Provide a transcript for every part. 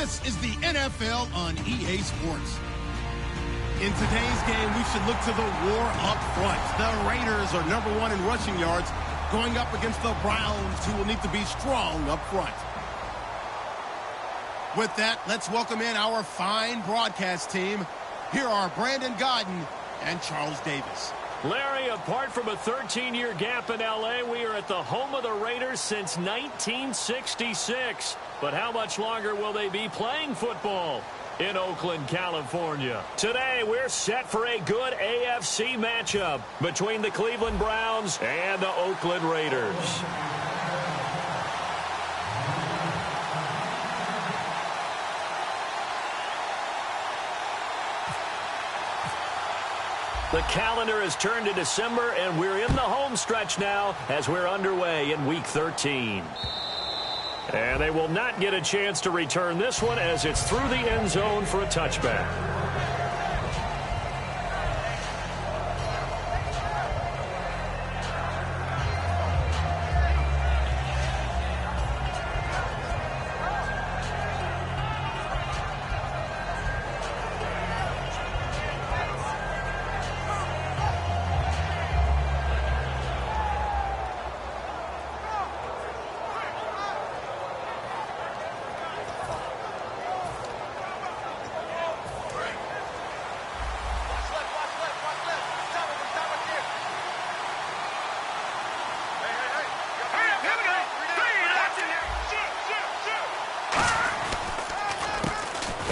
This is the NFL on EA Sports. In today's game, we should look to the war up front. The Raiders are #1 in rushing yards, going up against the Browns, who will need to be strong up front. With that, let's welcome in our fine broadcast team. Here are Brandon Godden and Charles Davis. Larry, apart from a 13-year gap in L.A., we are at the home of the Raiders since 1966. But how much longer will they be playing football in Oakland, California? Today, we're set for a good AFC matchup between the Cleveland Browns and the Oakland Raiders. The calendar has turned to December, and we're in the home stretch now as we're underway in Week 13. And they will not get a chance to return this one as it's through the end zone for a touchback.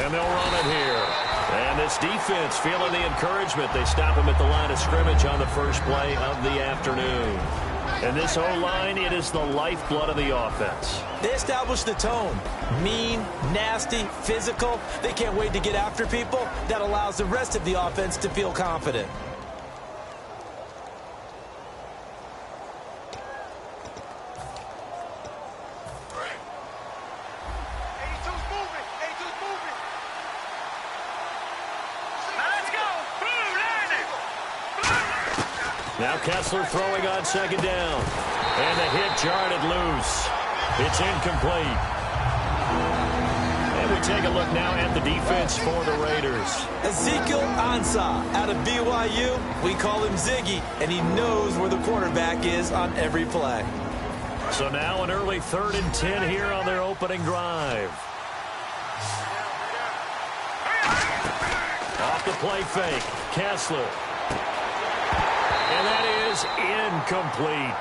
And they'll run it here. And this defense feeling the encouragement. They stop him at the line of scrimmage on the first play of the afternoon. And this O-line, it is the lifeblood of the offense. They establish the tone. Mean, nasty, physical. They can't wait to get after people. That allows the rest of the offense to feel confident. Now Kessler throwing on second down. And the hit jarred it loose. It's incomplete. And we take a look now at the defense for the Raiders. Ezekiel Ansah out of BYU. We call him Ziggy, and he knows where the quarterback is on every play. So now an early 3rd and 10 here on their opening drive. Off the play fake. Kessler. And that is incomplete.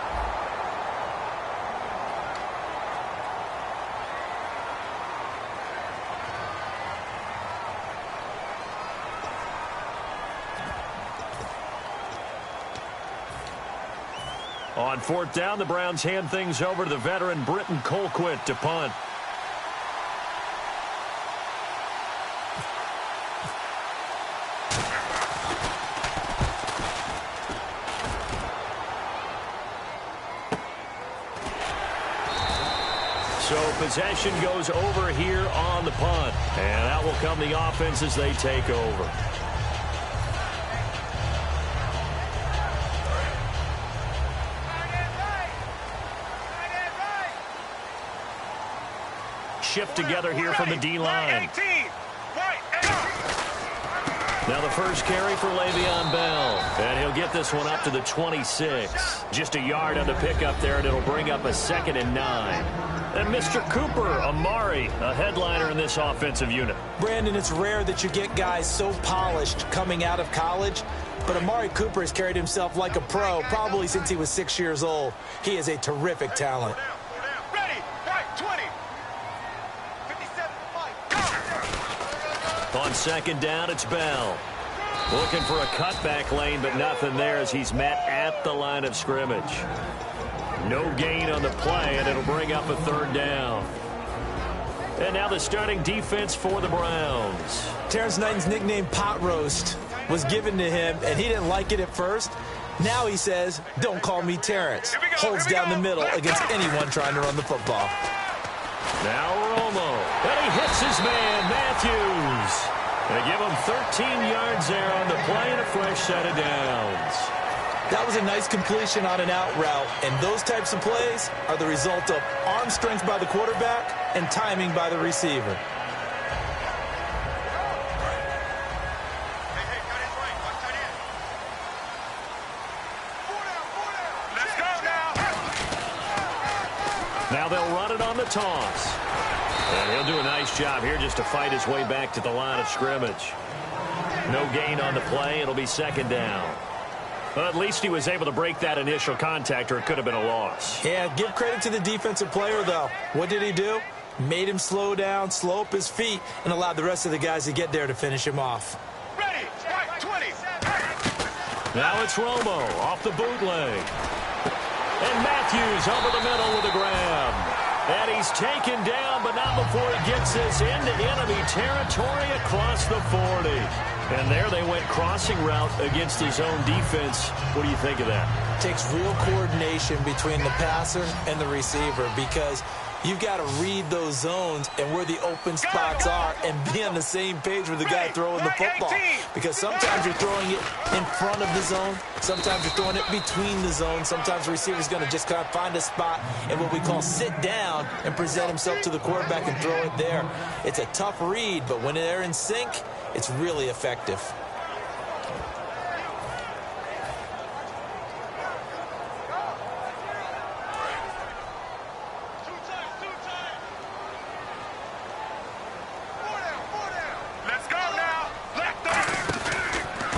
On 4th down, the Browns hand things over to the veteran Britton Colquitt to punt. So possession goes over here on the punt. And out will come the offense as they take over. Shift together here from the D-line. Now the first carry for Le'Veon Bell. And he'll get this one up to the 26. Just a yard on the pickup there, and it'll bring up a 2nd and 9. And Mr. Cooper, Amari, a headliner in this offensive unit. Brandon, it's rare that you get guys so polished coming out of college, but Amari Cooper has carried himself like a pro probably since he was 6 years old. He is a terrific talent. On 2nd down, it's Bell. Looking for a cutback lane, but nothing there as he's met at the line of scrimmage. No gain on the play, and it'll bring up a 3rd down. And now the starting defense for the Browns. Terrence Knighton's nickname, Pot Roast, was given to him, and he didn't like it at first. Now he says, don't call me Terrence. Holds down the middle against anyone trying to run the football. Now Romo. And he hits his man, Matthews. They give him 13 yards there on the play and a fresh set of downs. That was a nice completion on an out route, and those types of plays are the result of arm strength by the quarterback and timing by the receiver. the toss. And he'll do a nice job here just to fight his way back to the line of scrimmage. No gain on the play. It'll be second down. Well, at least he was able to break that initial contact, or it could have been a loss. Yeah, give credit to the defensive player, though. What did he do? Made him slow down, slow up his feet, and allowed the rest of the guys to get there to finish him off. Ready, strike 20. Now it's Romo off the bootleg. And Matthews over the middle with a grab. And he's taken down, but not before he gets this into enemy territory across the 40. And there they went crossing route against his own defense. What do you think of that? Takes real coordination between the passer and the receiver, because you've got to read those zones and where the open spots are and be on the same page with the guy throwing the football. Because sometimes you're throwing it in front of the zone. Sometimes you're throwing it between the zones. Sometimes the receiver's going to just kind of find a spot and what we call sit down and present himself to the quarterback and throw it there. It's a tough read, but when they're in sync, it's really effective.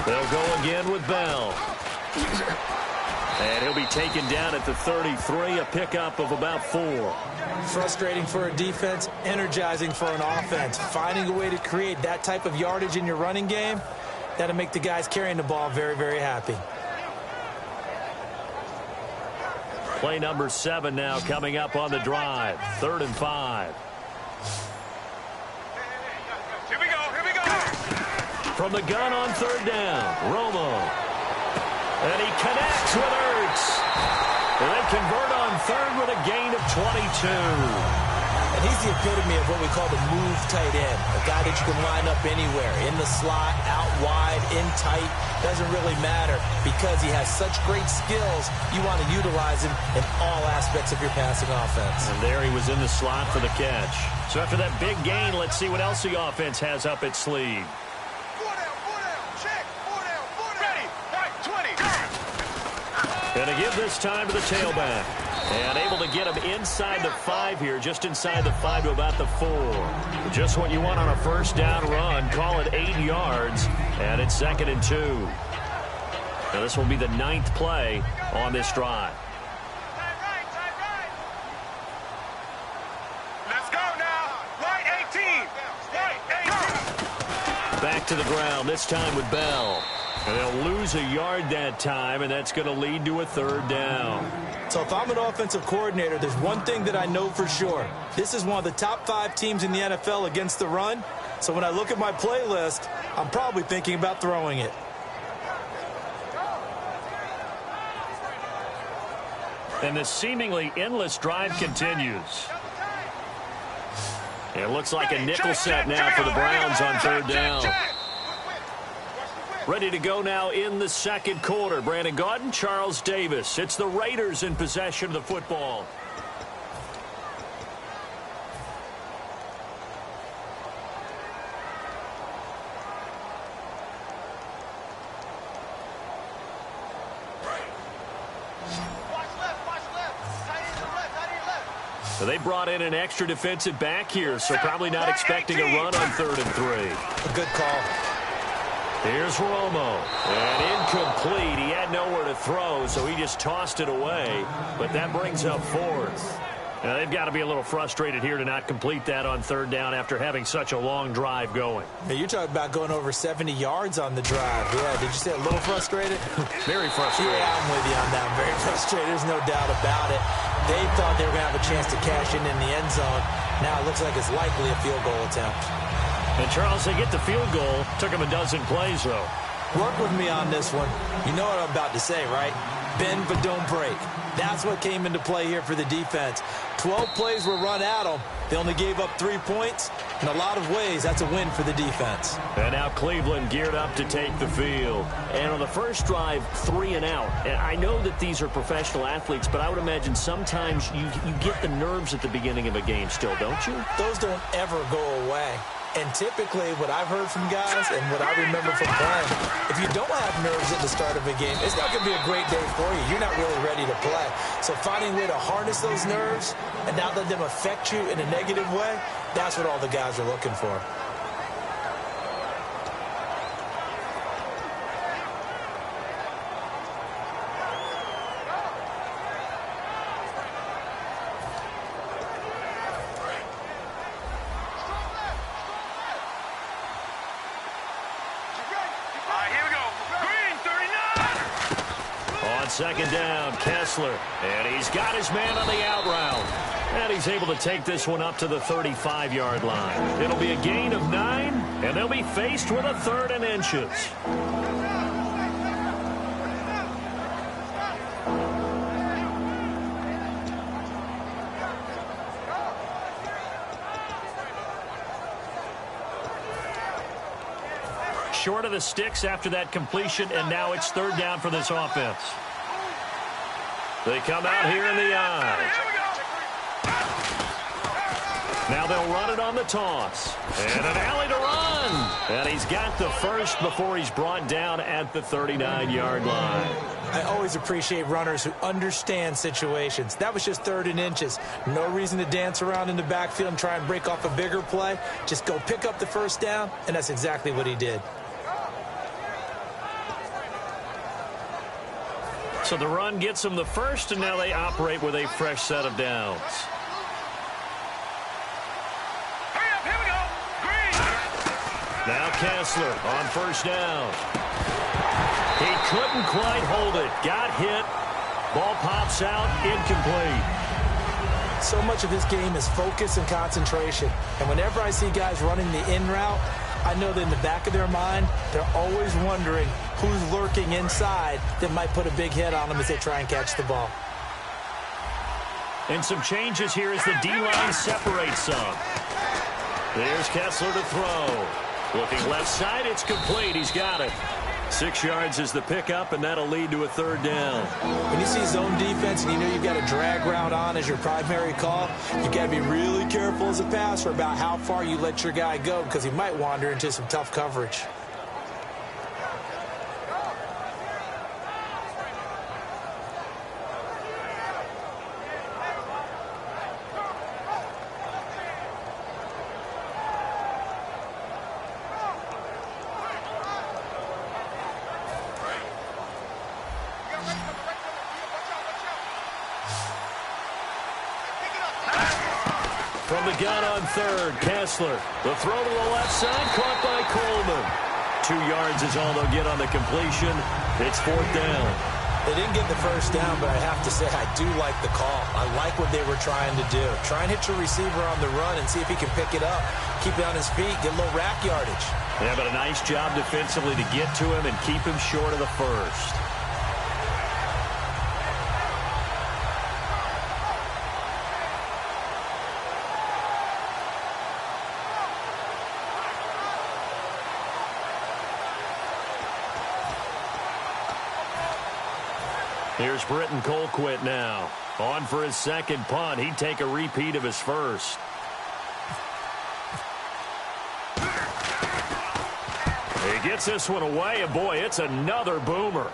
They'll go again with Bell. And he'll be taken down at the 33, a pickup of about 4. Frustrating for a defense, energizing for an offense. Finding a way to create that type of yardage in your running game, that'll make the guys carrying the ball very, very happy. Play number 7 now coming up on the drive. 3rd and 5. Here we go. From the gun on 3rd down, Romo. And he connects with Ertz. And they convert on 3rd with a gain of 22. And he's the epitome of what we call the move tight end. A guy that you can line up anywhere. In the slot, out wide, in tight. Doesn't really matter because he has such great skills. You want to utilize him in all aspects of your passing offense. And there he was in the slot for the catch. So after that big gain, let's see what else the offense has up its sleeve. Going to give this time to the tailback. And able to get him inside the 5 here, just inside the 5 to about the 4. Just what you want on a first down run. Call it 8 yards. And it's 2nd and 2. Now this will be the 9th play on this drive. Let's go now. White 18. White 18. Back to the ground, this time with Bell. And they'll lose a yard that time, and that's going to lead to a 3rd down. So if I'm an offensive coordinator, there's one thing that I know for sure. This is one of the top 5 teams in the NFL against the run. So when I look at my playlist, I'm probably thinking about throwing it. And the seemingly endless drive continues. It looks like a nickel set now for the Browns on 3rd down. Ready to go now in the 2nd quarter. Brandon Gaudin, Charles Davis. It's the Raiders in possession of the football. So they brought in an extra defensive back here, so probably not expecting a run on 3rd and 3. A good call. Here's Romo. And incomplete. He had nowhere to throw, so he just tossed it away. But that brings up 4th. Now, they've got to be a little frustrated here to not complete that on 3rd down after having such a long drive going. Now, you're talking about going over 70 yards on the drive. Yeah, did you say a little frustrated? Very frustrated. Yeah, I'm with you on that. Very frustrated. There's no doubt about it. They thought they were going to have a chance to cash in the end zone. Now it looks like it's likely a field goal attempt. And, Charles, they get the field goal. Took them a dozen plays, though. Work with me on this one. You know what I'm about to say, right? Bend but don't break. That's what came into play here for the defense. 12 plays were run at them. They only gave up 3 points. In a lot of ways, that's a win for the defense. And now Cleveland geared up to take the field. And on the first drive, 3 and out. And I know that these are professional athletes, but I would imagine sometimes you get the nerves at the beginning of a game still, don't you? Those don't ever go away. And typically, what I've heard from guys and what I remember from playing, if you don't have nerves at the start of a game, it's not going to be a great day for you. You're not really ready to play. So finding a way to harness those nerves and not let them affect you in a negative way, that's what all the guys are looking for. Second down, Kessler, and he's got his man on the out route. And he's able to take this one up to the 35-yard line. It'll be a gain of 9, and they'll be faced with a 3rd and inches. Short of the sticks after that completion, and now it's 3rd down for this offense. They come out here in the eye. Now they'll run it on the toss. And an alley to run. And he's got the first before he's brought down at the 39-yard line. I always appreciate runners who understand situations. That was just 3rd and inches. No reason to dance around in the backfield and try and break off a bigger play. Just go pick up the first down, and that's exactly what he did. So the run gets them the first, and now they operate with a fresh set of downs. Here we go. Green. Now Kessler on first down. He couldn't quite hold it. Got hit. Ball pops out. Incomplete. So much of this game is focus and concentration. And whenever I see guys running the in route, I know that in the back of their mind, they're always wondering who's lurking inside that might put a big hit on them as they try and catch the ball. And some changes here as the D-line separates some. There's Kessler to throw. Looking left side, it's complete. He's got it. 6 yards is the pickup, and that'll lead to a 3rd down. When you see zone defense and you know you've got a drag route on as your primary call, you've got to be really careful as a passer about how far you let your guy go because he might wander into some tough coverage. From the gun on 3rd, Kessler. The throw to the left side, caught by Coleman. 2 yards is all they'll get on the completion. It's 4th down. They didn't get the first down, but I have to say I do like the call. I like what they were trying to do. Try and hit your receiver on the run and see if he can pick it up. Keep it on his feet, get a little rack yardage. Yeah, but a nice job defensively to get to him and keep him short of the first. Here's Britton Colquitt now. On for his second punt. He'd take a repeat of his first. He gets this one away, and boy, it's another boomer.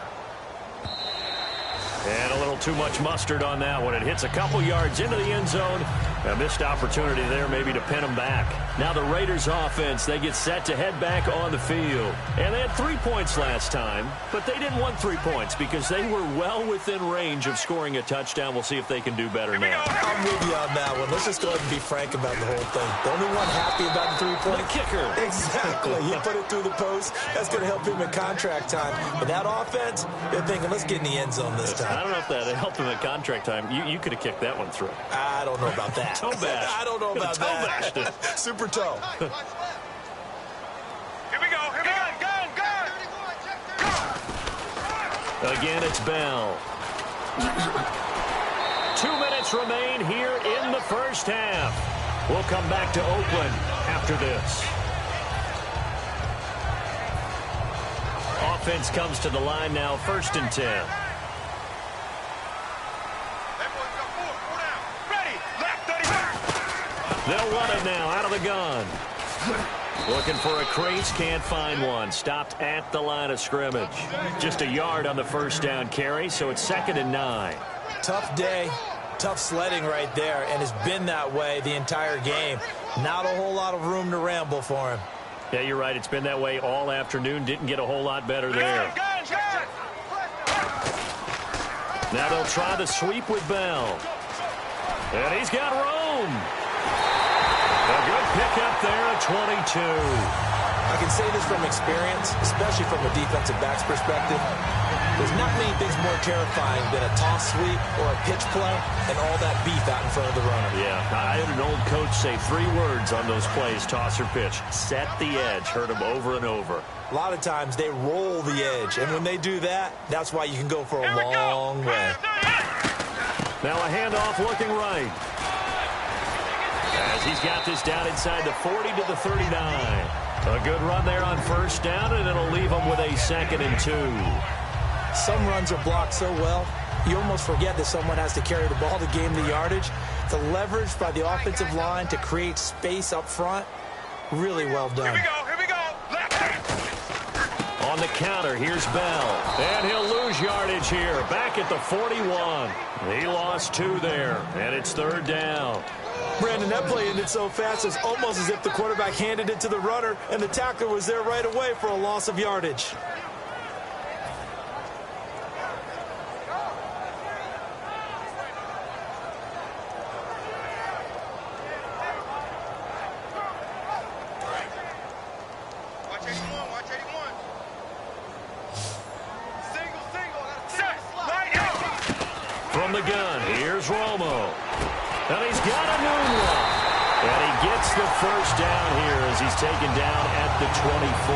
And a little too much mustard on that one. It hits a couple yards into the end zone. A missed opportunity there maybe to pin them back. Now the Raiders offense, they get set to head back on the field. And they had 3 points last time, but they didn't want 3 points because they were well within range of scoring a touchdown. We'll see if they can do better now. I'm with you on that one. Let's just go ahead and be frank about the whole thing. The only one happy about the 3-point? The kicker. Exactly. He put it through the post. That's going to help him in contract time. But that offense, they're thinking, let's get in the end zone this time. I don't know if that helped him at contract time. You could have kicked that one through. I don't know about that. Toe bash. I don't know about toe that. Bashed it. Super toe. Here we go. Here we go. Go. Again, it's Bell. 2 minutes remain here in the first half. We'll come back to Oakland after this. Offense comes to the line now, 1st and 10. They'll run it now out of the gun. Looking for a crease, can't find one. Stopped at the line of scrimmage. Just a yard on the first down carry, so it's 2nd and 9. Tough day, tough sledding right there, and it's been that way the entire game. Not a whole lot of room to ramble for him. Yeah, you're right. It's been that way all afternoon. Didn't get a whole lot better there. Now they'll try the sweep with Bell. And he's got room. A good pickup there at 22. I can say this from experience, especially from a defensive back's perspective. There's not many things more terrifying than a toss sweep or a pitch play and all that beef out in front of the runner. Yeah, I had an old coach say 3 words on those plays, toss or pitch. Set the edge. Heard him over and over. A lot of times they roll the edge, and when they do that, that's why you can go for a long way. Now a handoff looking right. As he's got this down inside the 40 to the 39. A good run there on first down, and it'll leave him with a 2nd and 2. Some runs are blocked so well, you almost forget that someone has to carry the ball to gain the yardage. The leverage by the offensive line to create space up front, really well done. Here we go. On the counter, here's Bell. And he'll lose yardage here. Back at the 41. He lost 2 there, and it's 3rd down. Brandon, that play ended so fast, it's almost as if the quarterback handed it to the runner, and the tackler was there right away for a loss of yardage. From the gun, here's Romo. And he's got a new one. And he gets the first down here as he's taken down at the 24.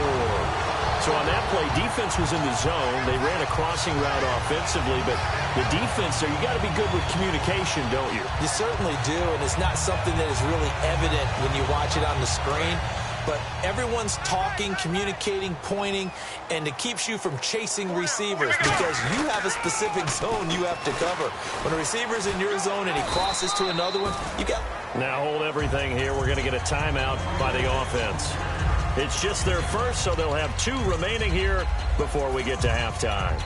So on that play, defense was in the zone. They ran a crossing route offensively, but the defense there, you got to be good with communication, don't you? You certainly do, and it's not something that is really evident when you watch it on the screen. But everyone's talking, communicating, pointing, and it keeps you from chasing receivers because you have a specific zone you have to cover. When a receiver's in your zone and he crosses to another one, you got... Now hold everything here. We're going to get a timeout by the offense. It's just their first, so they'll have 2 remaining here before we get to halftime.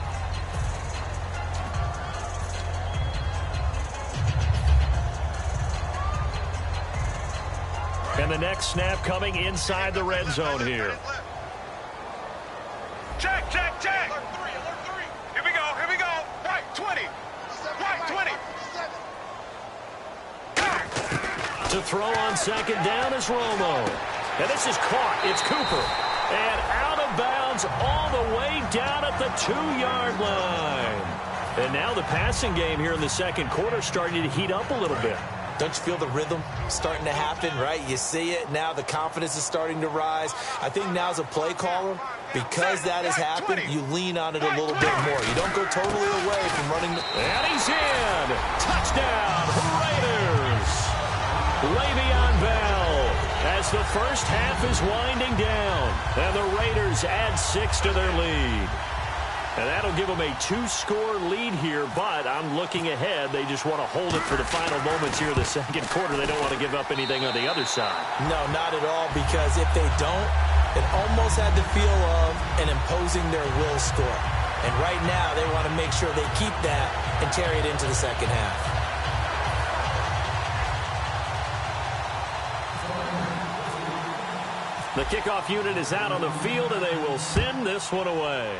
And the next snap coming inside the red zone here. Check. Here we go. Right, 20. Right, 20. To throw on second down is Romo. And this is caught. It's Cooper. And out of bounds all the way down at the 2-yard line. And now the passing game here in the second quarter starting to heat up a little bit. Don't you feel the rhythm starting to happen, right? You see it now. The confidence is starting to rise. I think now as a play caller, because that has happened, you lean on it a little bit more. You don't go totally away from running. And he's in. Touchdown, Raiders. Le'Veon Bell as the first half is winding down. And the Raiders add 6 to their lead. And that'll give them a 2-score lead here, but I'm looking ahead. They just want to hold it for the final moments here in the second quarter. They don't want to give up anything on the other side. No, not at all, because if they don't, it almost had the feel of an imposing their will score. And right now, they want to make sure they keep that and carry it into the second half. The kickoff unit is out on the field, and they will send this one away.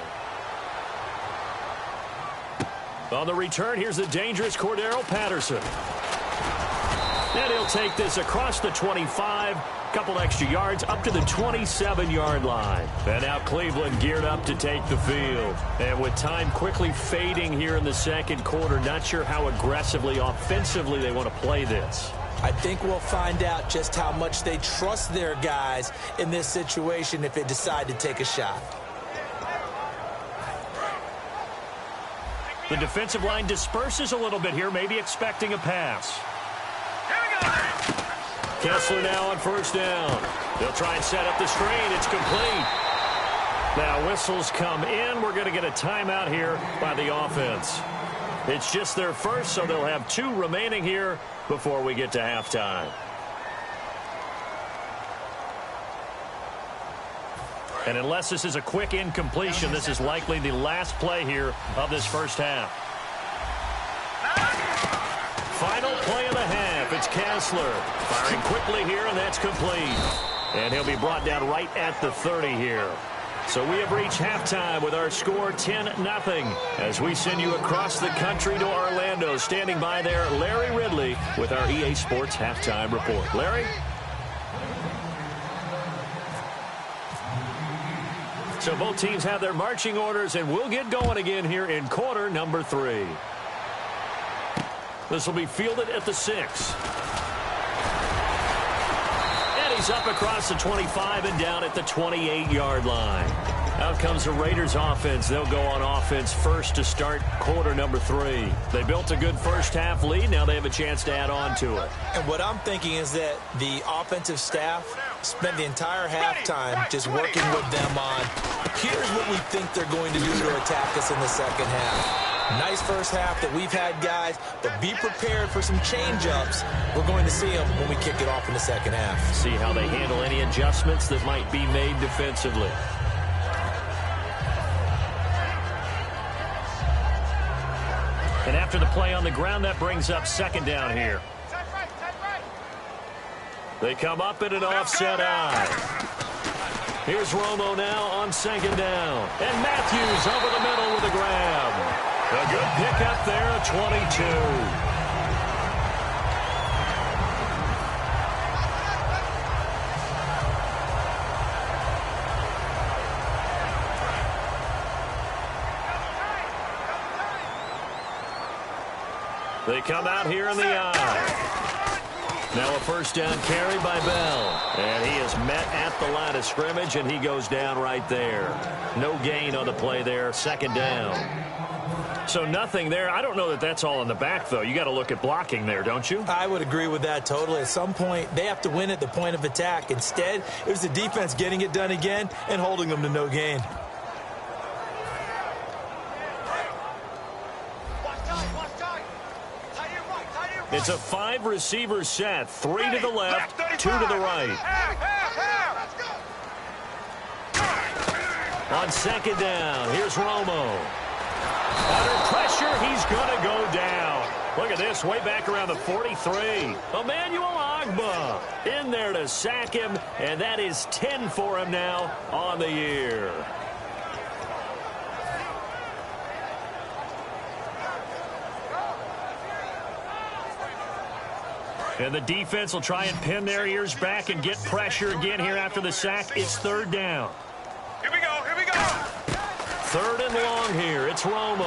On the return, here's the dangerous Cordero Patterson. And he'll take this across the 25, couple extra yards up to the 27-yard line. And now Cleveland geared up to take the field. And with time quickly fading here in the second quarter, not sure how aggressively, offensively they want to play this. I think we'll find out just how much they trust their guys in this situation if they decide to take a shot. The defensive line disperses a little bit here, maybe expecting a pass. Kessler now on first down. They'll try and set up the screen. It's complete. Now whistles come in. We're going to get a timeout here by the offense. It's just their first, so they'll have 2 remaining here before we get to halftime. And unless this is a quick incompletion, this is likely the last play here of this first half. Final play of the half. It's Kessler firing quickly here, and that's complete. And he'll be brought down right at the 30 here. So we have reached halftime with our score 10-0 as we send you across the country to Orlando. Standing by there, Larry Ridley with our EA Sports Halftime Report. Larry? So both teams have their marching orders, and we'll get going again here in quarter number 3. This will be fielded at the 6. He's up across the 25 and down at the 28-yard line. Out comes the Raiders offense. They'll go on offense first to start quarter number 3. They built a good first half lead. Now they have a chance to add on to it. And what I'm thinking is that the offensive staff spent the entire halftime just working with them on, here's what we think they're going to do to attack us in the second half. Nice first half that we've had, guys, but be prepared for some change-ups. We're going to see them when we kick it off in the second half. See how they handle any adjustments that might be made defensively. And after the play on the ground, that brings up second down here. They come up in an offset eye. Here's Romo now on second down. And Matthews over the middle with a grab. A good pickup there at 22. They come out here in the eye. Now a first down carry by Bell. And he is met at the line of scrimmage, and he goes down right there. No gain on the play there. Second down. So nothing there. I don't know that that's all in the back, though. You got to look at blocking there, don't you? I would agree with that totally. At some point, they have to win at the point of attack. Instead, it was the defense getting it done again and holding them to no gain. It's a 5-receiver set. 3 to the left, 2 to the right. On second down, here's Romo. Under pressure, he's going to go down. Look at this, way back around the 43. Emmanuel Ogbah in there to sack him, and that is 10 for him now on the year. And the defense will try and pin their ears back and get pressure again here after the sack. It's third down. Here we go, here we go. Third and long here. It's Romo.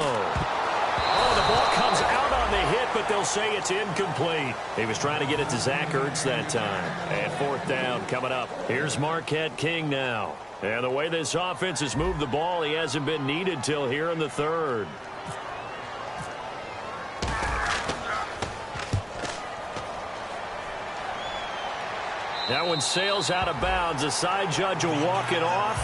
Oh, the ball comes out on the hit, but they'll say it's incomplete. He was trying to get it to Zach Ertz that time. And fourth down coming up. Here's Marquette King now. And the way this offense has moved the ball, he hasn't been needed till here in the third. That one sails out of bounds. The side judge will walk it off.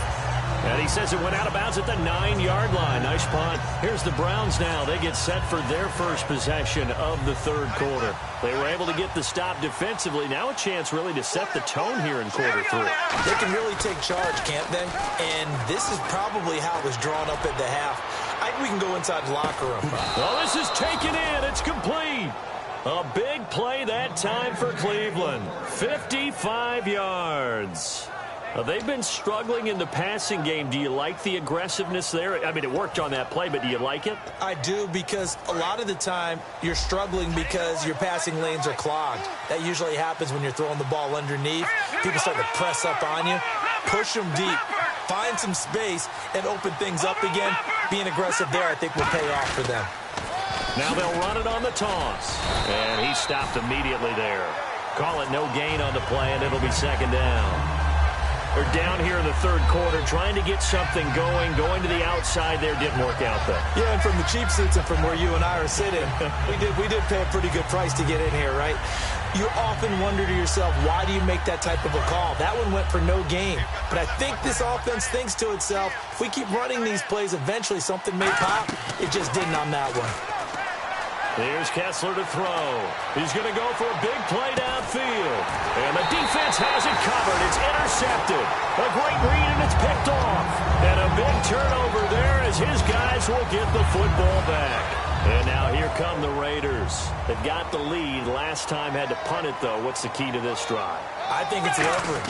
And he says it went out of bounds at the 9-yard line. Nice punt. Here's the Browns now. They get set for their first possession of the third quarter. They were able to get the stop defensively. Now a chance really to set the tone here in quarter 3. They can really take charge, can't they? And this is probably how it was drawn up at the half. I think we can go inside the locker room. Well, this is taken in. It's complete. A big play that time for Cleveland. 55 yards. They've been struggling in the passing game. Do you like the aggressiveness there? I mean, it worked on that play, but do you like it? I do, because a lot of the time you're struggling because your passing lanes are clogged. That usually happens when you're throwing the ball underneath. People start to press up on you. Push them deep. Find some space and open things up again. Being aggressive there, I think, will pay off for them. Now they'll run it on the toss. And he stopped immediately there. Call it no gain on the play, and it'll be second down. They're down here in the third quarter, trying to get something going. Going to the outside there didn't work out, though. Yeah, and from the cheap seats and from where you and I are sitting, we did pay a pretty good price to get in here, right? You often wonder to yourself, why do you make that type of a call? That one went for no gain. But I think this offense thinks to itself, if we keep running these plays, eventually something may pop. It just didn't on that one. Here's Kessler to throw. He's going to go for a big play downfield. And the defense has it covered. It's intercepted. A great read, and it's picked picked off. And a big turnover there as his guys will get the football back. And now here come the Raiders. They've got the lead. Last time had to punt it, though. What's the key to this drive? I think it's leverage.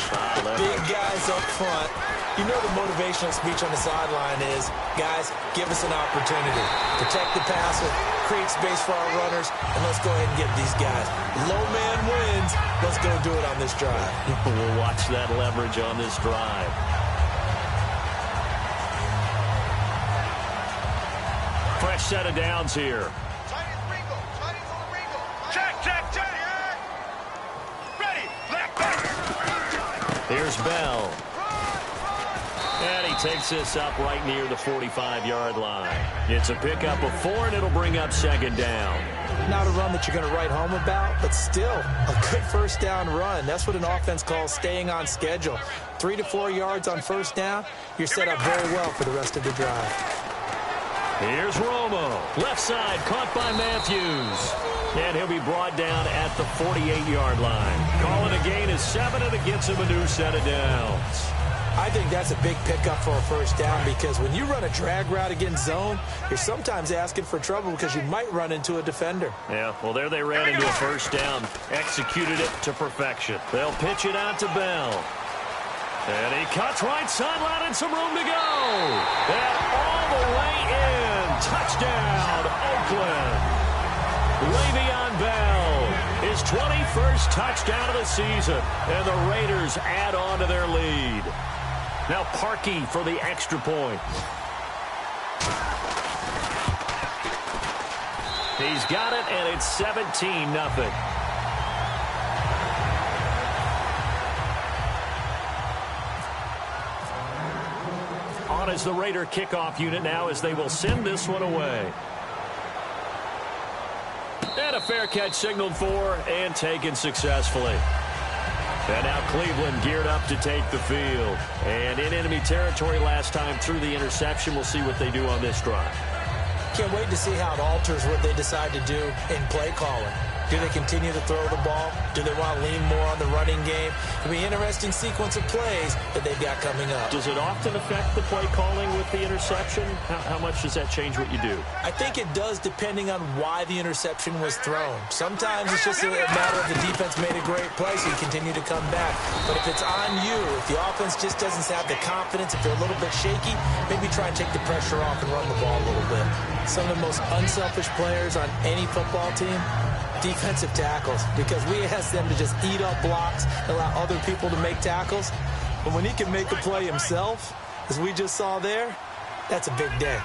Big guys up front. You know the motivational speech on the sideline is, guys, give us an opportunity. Protect the passer, create space for our runners, and let's go ahead and get these guys. Low man wins. Let's go do it on this drive. We'll watch that leverage on this drive. Fresh set of downs here. Check, check, check. Ready. Left back. Here's Bell. And he takes this up right near the 45-yard line. It's a pickup of 4, and it'll bring up second down. Not a run that you're going to write home about, but still a good first down run. That's what an offense calls staying on schedule. 3 to 4 yards on first down, you're set up very well for the rest of the drive. Here's Romo. Left side, caught by Matthews. And he'll be brought down at the 48-yard line. Calling a gain is 7, and it gets him a new set of downs. I think that's a big pickup for a first down because when you run a drag route against zone, you're sometimes asking for trouble because you might run into a defender. Yeah, well, there they ran into a first down. Executed it to perfection. They'll pitch it out to Bell. And he cuts right sideline and some room to go. And all the way in. Touchdown, Oakland. Le'Veon Bell, his 21st touchdown of the season. And the Raiders add on to their lead. Now Parkey for the extra point. He's got it, and it's 17-0. On is the Raider kickoff unit now as they will send this one away. And a fair catch signaled for and taken successfully. And now Cleveland geared up to take the field. And in enemy territory last time through the interception. We'll see what they do on this drive. Can't wait to see how it alters what they decide to do in play calling. Do they continue to throw the ball? Do they want to lean more on the running game? It'll be an interesting sequence of plays that they've got coming up. Does it often affect the play calling with the interception? How much does that change what you do? I think it does depending on why the interception was thrown. Sometimes it's just a matter of the defense made a great play, so you continue to come back. But if it's on you, if the offense just doesn't have the confidence, if they're a little bit shaky, maybe try and take the pressure off and run the ball a little bit. Some of the most unselfish players on any football team, defensive tackles, because we ask them to just eat up blocks, allow other people to make tackles. But when he can make a play himself, as we just saw there, that's a big day.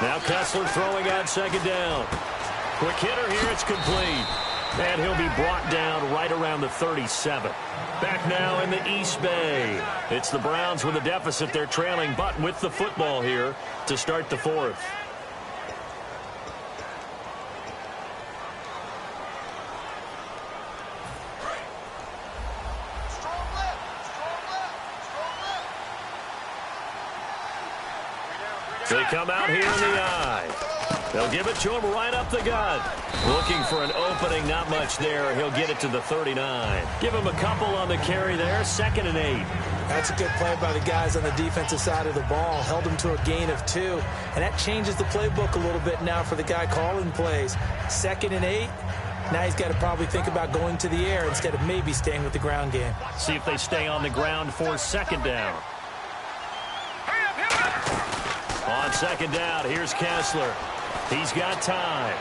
Now Kessler throwing on second down. Quick hitter here, it's complete. And he'll be brought down right around the 37. Back now in the East Bay. It's the Browns with a deficit. They're trailing, but with the football here to start the fourth. They come out here in the eye. They'll give it to him right up the gut. Looking for an opening, not much there. He'll get it to the 39. Give him a couple on the carry there, 2nd and 8. That's a good play by the guys on the defensive side of the ball. Held him to a gain of 2. And that changes the playbook a little bit now for the guy calling plays. 2nd and 8. Now he's got to probably think about going to the air instead of maybe staying with the ground game. See if they stay on the ground for second down. On second down, here's Kessler. He's got time.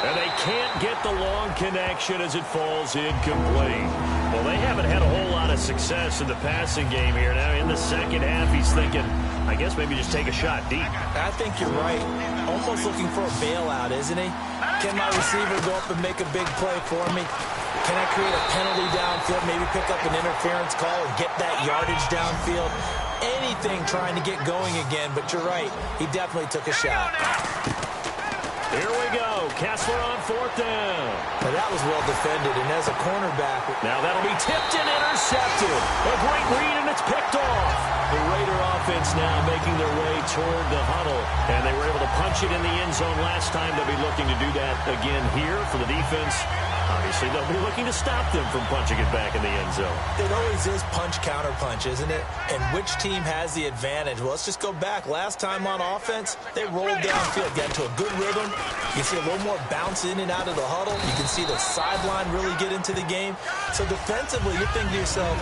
And they can't get the long connection as it falls incomplete. Well, they haven't had a whole lot of success in the passing game here. Now, in the second half, he's thinking, I guess maybe just take a shot deep. I think you're right. Almost looking for a bailout, isn't he? Can my receiver go up and make a big play for me? Can I create a penalty downfield, maybe pick up an interference call and get that yardage downfield? Anything trying to get going again, but you're right. He definitely took a shot. Here we go. Kessler on 4th down. Now that was well defended, and as a cornerback. Now that'll be tipped and intercepted. A great read, and it's picked off. The Raider offense offense now making their way toward the huddle. And they were able to punch it in the end zone last time. They'll be looking to do that again here for the defense. Obviously, they'll be looking to stop them from punching it back in the end zone. It always is punch-counter-punch, isn't it? And which team has the advantage? Well, let's just go back. Last time on offense, they rolled downfield, got into a good rhythm. You see a little more bounce in and out of the huddle. You can see the sideline really get into the game. So defensively, you're thinking to yourself,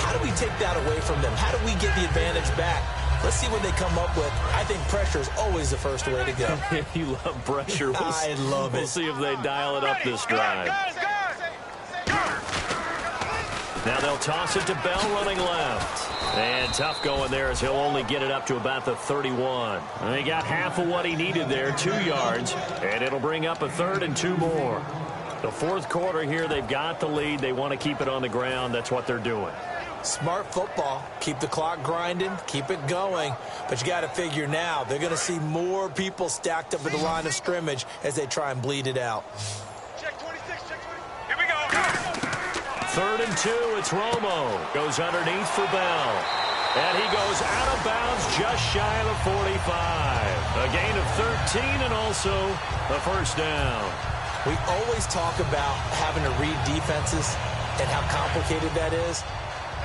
how do we take that away from them? How do we get the advantage back? Let's see what they come up with. I think pressure is always the first way to go. You love pressure. I love it. We'll see if they dial it up this drive. Now they'll toss it to Bell running left. And tough going there as he'll only get it up to about the 31. And he got half of what he needed there, 2 yards. And it'll bring up a 3rd and 2 more. The fourth quarter here, they've got the lead. They want to keep it on the ground. That's what they're doing. Smart football. Keep the clock grinding. Keep it going. But you got to figure now, they're going to see more people stacked up at the line of scrimmage as they try and bleed it out. Check 26, check 20. Here we go. 3rd and 2, it's Romo. Goes underneath for Bell. And he goes out of bounds just shy of the 45. A gain of 13 and also a first down. We always talk about having to read defenses and how complicated that is.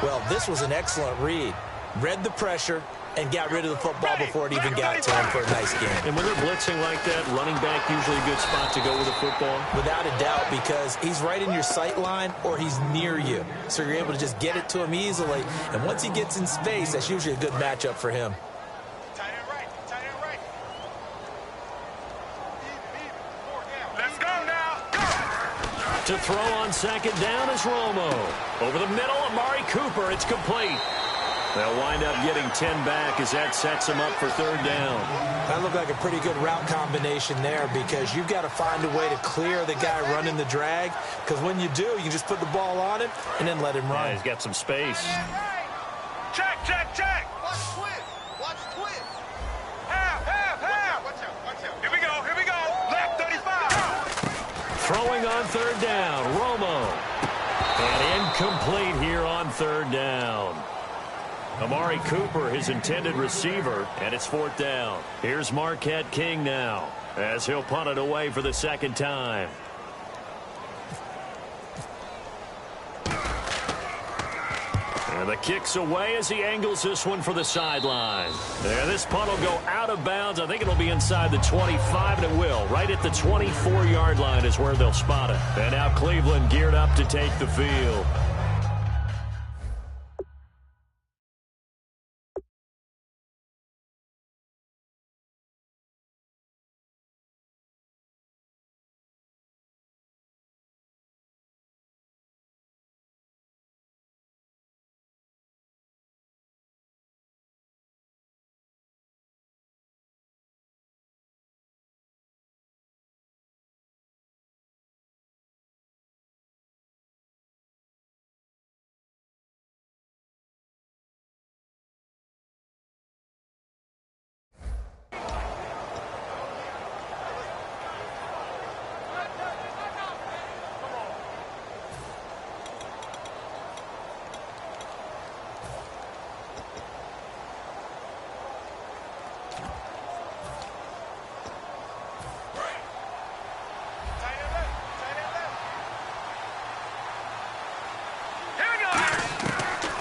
Well, this was an excellent read. Read the pressure and got rid of the football before it even got to him for a nice game. And when they're blitzing like that, running back usually a good spot to go with the football? Without a doubt, because he's right in your sight line or he's near you. So you're able to just get it to him easily. And once he gets in space, that's usually a good matchup for him. Tight end right, tight end right. Let's go now. To throw on second down is Romo. Over the middle, Amari Cooper. It's complete. They'll wind up getting 10 back as that sets them up for 3rd down. That looked like a pretty good route combination there because you've got to find a way to clear the guy running the drag. Because when you do, you just put the ball on him and then let him run. Yeah, he's got some space. Check, check, check. Watch twist. Watch twist. Half. Watch out. Here we go. Left 35. Throwing on 3rd down, Romo. And incomplete here on 3rd down. Amari Cooper, his intended receiver, and it's 4th down. Here's Marquette King now as he'll punt it away for the 2nd time. And the kick's away as he angles this one for the sideline. And this punt will go out of bounds. I think it'll be inside the 25, and it will. Right at the 24-yard line is where they'll spot it. And now Cleveland geared up to take the field.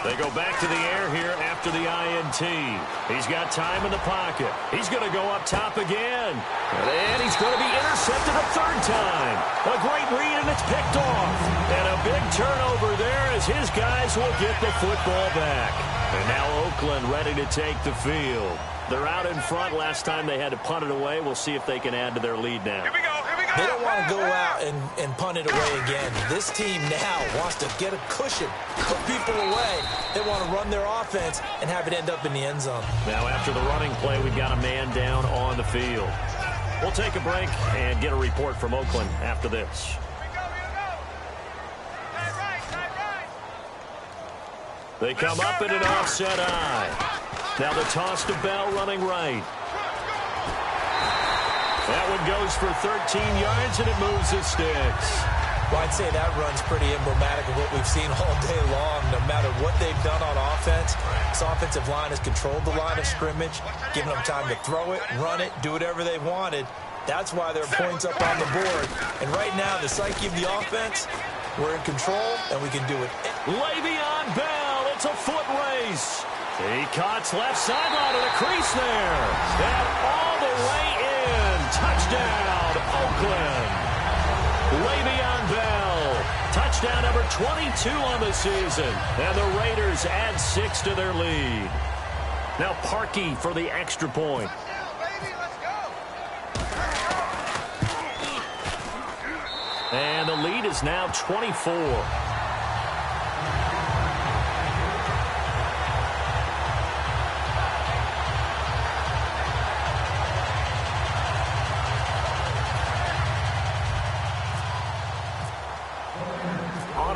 They go back to the air here after the INT. He's got time in the pocket. He's going to go up top again. And he's going to be intercepted a 3rd time. A great read, and it's picked off. And a big turnover there as his guys will get the football back. And now Oakland ready to take the field. They're out in front. Last time they had to punt it away. We'll see if they can add to their lead now. Here we go. They don't want to go out and punt it away again. This team now wants to get a cushion, put people away. They want to run their offense and have it end up in the end zone. Now after the running play, we've got a man down on the field. We'll take a break and get a report from Oakland after this. They come up in an offset eye. Now the toss to Bell running right. That one goes for 13 yards, and it moves the sticks. Well, I'd say that run's pretty emblematic of what we've seen all day long. No matter what they've done on offense, this offensive line has controlled the line of scrimmage, given them time to throw it, run it, do whatever they wanted. That's why there are points up on the board. And right now, the psyche of the offense, we're in control, and we can do it. Le'Veon Bell, it's a foot race. He cuts left sideline to the crease there. And all the way in. Touchdown, Oakland. Le'Veon Bell, touchdown number 22 on the season. And the Raiders add 6 to their lead. Now Parkey for the extra point. And the lead is now 24.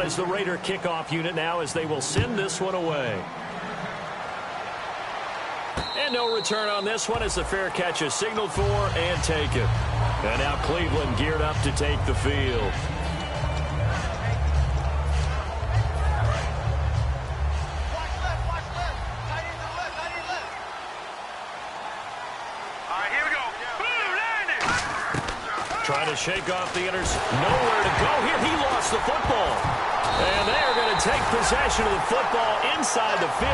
Is the Raider kickoff unit now as they will send this one away. And no return on this one as the fair catch is signaled for and taken. And now Cleveland geared up to take the field. Trying to shake off the nowhere to go here. He lost the football. And they are going to take possession of the football inside the 15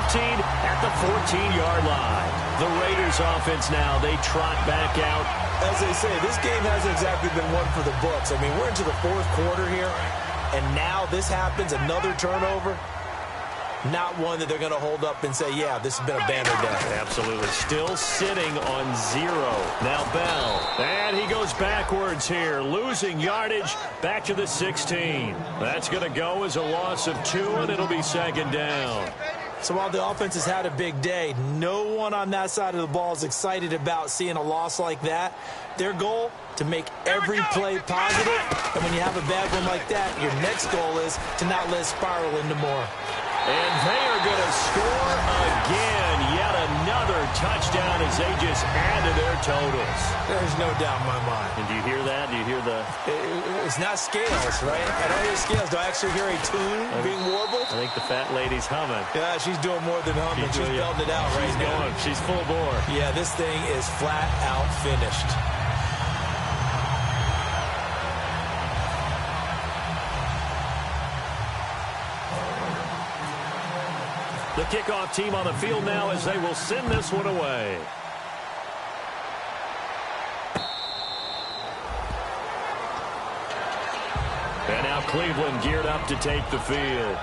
at the 14-yard line. The Raiders offense now, they trot back out. As they say, this game hasn't exactly been one for the books. I mean, we're into the fourth quarter here, and now this happens, another turnover. Not one that they're going to hold up and say, yeah, this has been a banner day. Absolutely. Still sitting on 0. Now Bell. And he goes backwards here. Losing yardage back to the 16. That's going to go as a loss of 2, and it'll be second down. So while the offense has had a big day, no one on that side of the ball is excited about seeing a loss like that. Their goal, to make every play positive. And when you have a bad one like that, your next goal is to not let it spiral into more. And they are going to score again. Yet another touchdown as they just add to their totals. There's no doubt in my mind. And do you hear that? Do you hear the... It's not scales, right? I don't hear scales. Do I actually hear a tune being warbled? I think the fat lady's humming. Yeah, she's doing more than humming. She's belting it out right now. She's full bore. Yeah, this thing is flat out finished. The kickoff team on the field now as they will send this one away. And now Cleveland geared up to take the field.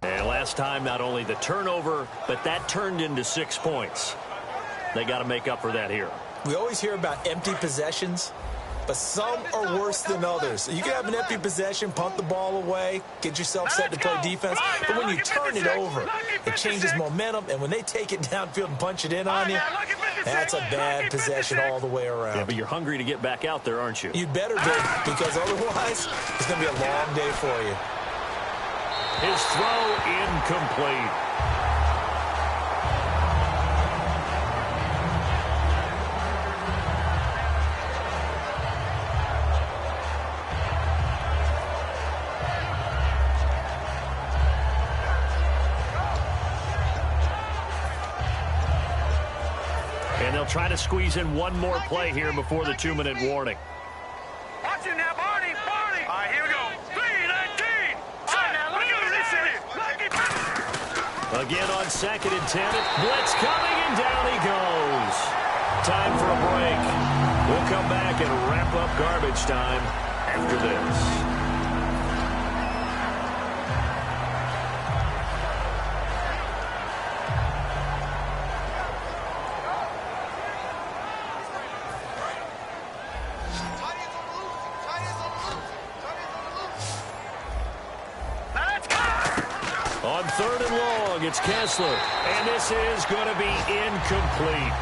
And last time, not only the turnover, but that turned into 6 points. They got to make up for that here. We always hear about empty possessions, but some are worse than others. You can have an empty possession, punt the ball away, get yourself set to play defense, but when you turn it over, it changes momentum, and when they take it downfield and punch it in on you, that's a bad possession all the way around. Yeah, but you're hungry to get back out there, aren't you? You better be, because otherwise, it's going to be a long day for you. His throw incomplete. And they'll try to squeeze in one more play here before the 2-minute warning. Watch it now, Barney. All right, here we go. 3-19. Again on 2nd and 10. Blitz coming, and down he goes. Time for a break. We'll come back and wrap up garbage time after this. On 3rd and long, it's Kessler. And this is going to be incomplete.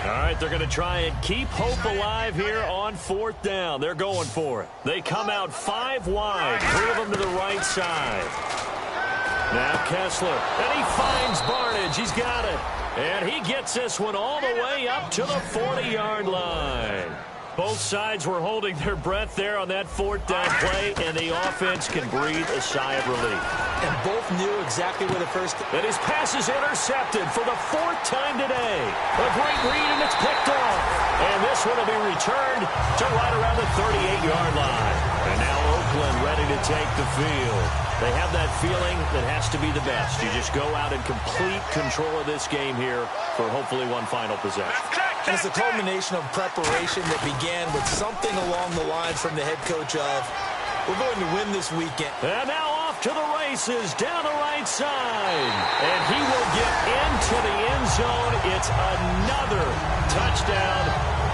All right, they're going to try and keep hope alive here on 4th down. They're going for it. They come out 5 wide, 3 of them to the right side. Now Kessler, and he finds Barnage. He's got it. And he gets this one all the way up to the 40-yard line. Both sides were holding their breath there on that 4th down play, and the offense can breathe a sigh of relief. And both knew exactly where the first... And his pass is intercepted for the 4th time today. A great read, and it's picked off. And this one will be returned to right around the 38-yard line. And now Oakland ready to take the field. They have that feeling that has to be the best. You just go out in complete control of this game here for hopefully one final possession. And it's a culmination of preparation that began with something along the lines from the head coach of, we're going to win this weekend. And now off to the races down the right side. And he will get into the end zone. It's another touchdown.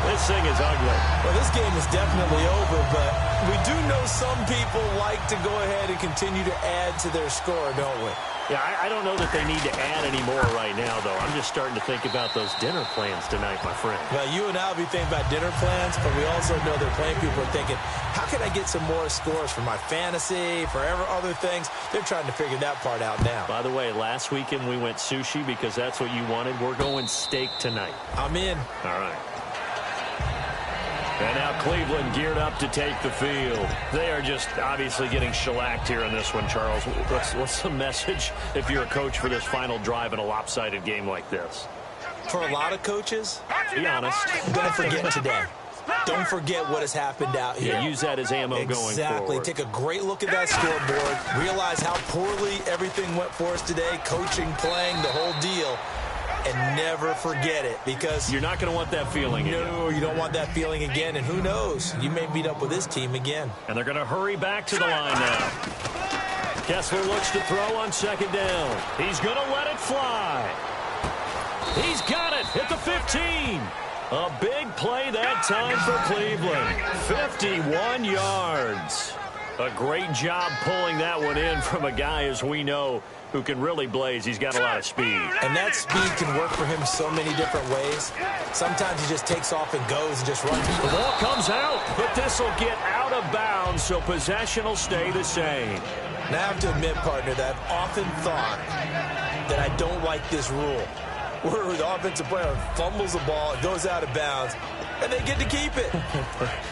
This thing is ugly. Well, this game is definitely over, but we do know some people like to go ahead and continue to add to their score, don't we? Yeah, I don't know that they need to add any more right now, though. I'm just starting to think about those dinner plans tonight, my friend. Well, you and I will be thinking about dinner plans, but we also know that playing people are thinking, how can I get some more scores for my fantasy, for other things? They're trying to figure that part out now. By the way, last weekend we went sushi because that's what you wanted. We're going steak tonight. I'm in. All right. And now Cleveland geared up to take the field. They are just obviously getting shellacked here in this one, Charles. What's the message if you're a coach for this final drive in a lopsided game like this? For a lot of coaches, be honest, don't forget today. Don't forget what has happened out here. Yeah, use that as ammo going forward. Exactly. Take a great look at that scoreboard. Realize how poorly everything went for us today. Coaching, playing, the whole deal. And never forget it, because you're not going to want that feeling again. No, you don't want that feeling again. And who knows? You may meet up with this team again. And they're going to hurry back to the line now. Kessler looks to throw on 2nd down. He's going to let it fly. He's got it at the 15. A big play that time for Cleveland. 51 yards. A great job pulling that one in from a guy, as we know, who can really blaze. He's got a lot of speed. And that speed can work for him so many different ways. Sometimes he just takes off and goes and just runs. The ball comes out, but this will get out of bounds, so possession will stay the same. And I have to admit, partner, that I've often thought that I don't like this rule, where the offensive player fumbles the ball, it goes out of bounds, and they get to keep it.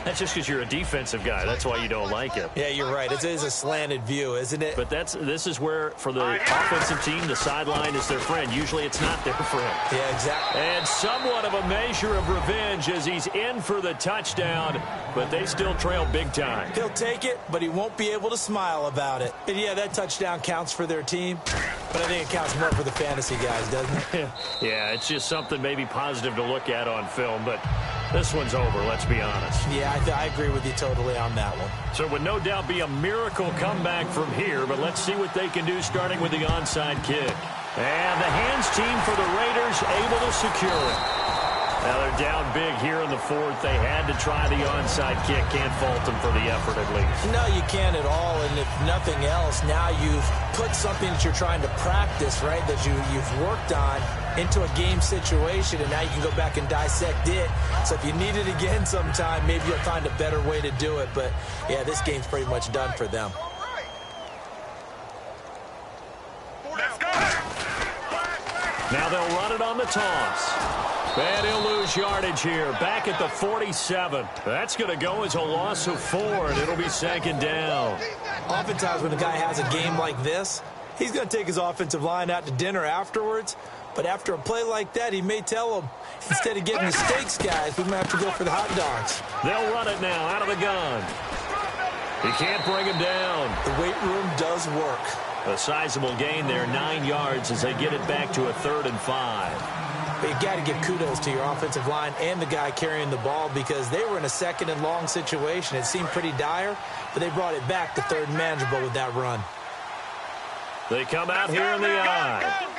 That's just because you're a defensive guy. That's why you don't like it. Yeah, you're right. It is a slanted view, isn't it? But this is where, for the offensive team, the sideline is their friend. Usually it's not their friend. Yeah, exactly. And somewhat of a measure of revenge as he's in for the touchdown, but they still trail big time. He'll take it, but he won't be able to smile about it. And yeah, that touchdown counts for their team, but I think it counts more for the fantasy guys, doesn't it? Yeah, it's just something maybe positive to look at on film, but this one's over, let's be honest. Yeah, I agree with you totally on that one. So it would no doubt be a miracle comeback from here, but let's see what they can do starting with the onside kick. And the hands team for the Raiders able to secure it. Now they're down big here in the 4th. They had to try the onside kick. Can't fault them for the effort at least. No, you can't at all. And if nothing else, now you've put something that you're trying to practice, right, that you've worked on into a game situation, and now you can go back and dissect it. So if you need it again sometime, maybe you'll find a better way to do it. But, yeah, this game's pretty much done for them. Now they'll run it on the toss. And he'll lose yardage here. Back at the 47. That's going to go as a loss of 4, and it'll be 2nd down. Oftentimes when a guy has a game like this, he's going to take his offensive line out to dinner afterwards. But after a play like that, he may tell them, instead of getting the steaks, guys, we might have to go for the hot dogs. They'll run it now out of the gun. He can't bring him down. The weight room does work. A sizable gain there, 9 yards as they get it back to a 3rd and 5. But you got to give kudos to your offensive line and the guy carrying the ball, because they were in a 2nd and long situation. It seemed pretty dire, but they brought it back to 3rd and manageable with that run. They come out here in the eye.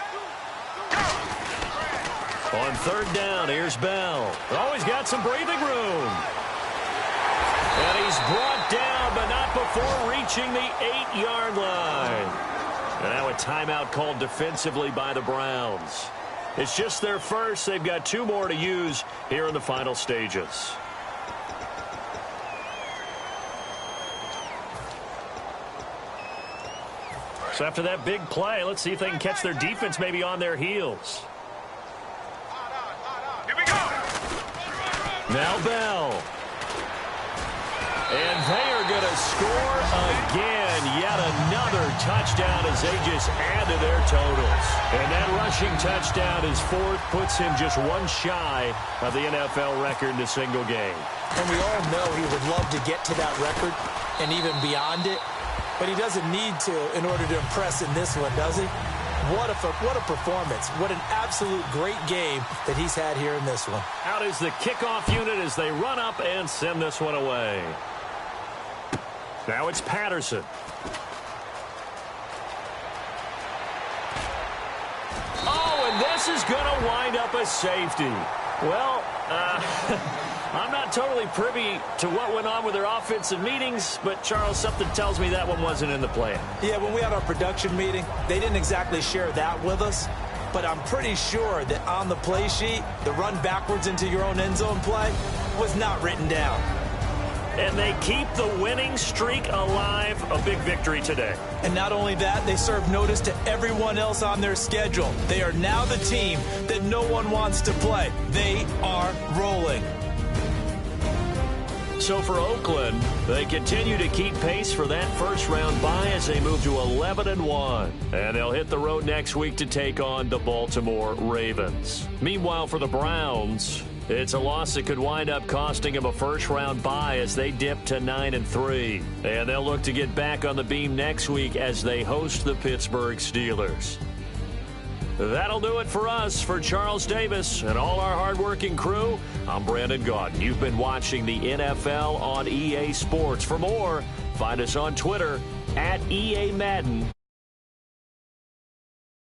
On third down, here's Bell. Oh, he's got some breathing room. And he's brought down, but not before reaching the 8-yard line. And now a timeout called defensively by the Browns. It's just their first. They've got 2 more to use here in the final stages. So after that big play, let's see if they can catch their defense maybe on their heels. Here we go. Now Bell. And they are going to score again. Yet another touchdown as they just add to their totals. And that rushing touchdown is 4th, puts him just 1 shy of the NFL record in a single game. And we all know he would love to get to that record and even beyond it. But he doesn't need to in order to impress in this one, does he? What a performance. What an absolute great game that he's had here in this one. Out is the kickoff unit as they run up and send this one away. Now it's Patterson. Oh, and this is going to wind up a safety. Well, I'm not totally privy to what went on with their offensive meetings, but, Charles, something tells me that one wasn't in the plan. Yeah, when we had our production meeting, they didn't exactly share that with us, but I'm pretty sure that on the play sheet, the run backwards into your own end zone play was not written down. And they keep the winning streak alive. A big victory today. And not only that, they serve notice to everyone else on their schedule. They are now the team that no one wants to play. They are rolling. So for Oakland, they continue to keep pace for that first-round bye as they move to 11-1. And they'll hit the road next week to take on the Baltimore Ravens. Meanwhile, for the Browns, it's a loss that could wind up costing them a first-round bye as they dip to 9-3. And they'll look to get back on the beam next week as they host the Pittsburgh Steelers. That'll do it for us. For Charles Davis and all our hardworking crew, I'm Brandon Gaudin. You've been watching the NFL on EA Sports. For more, find us on Twitter @EA Madden.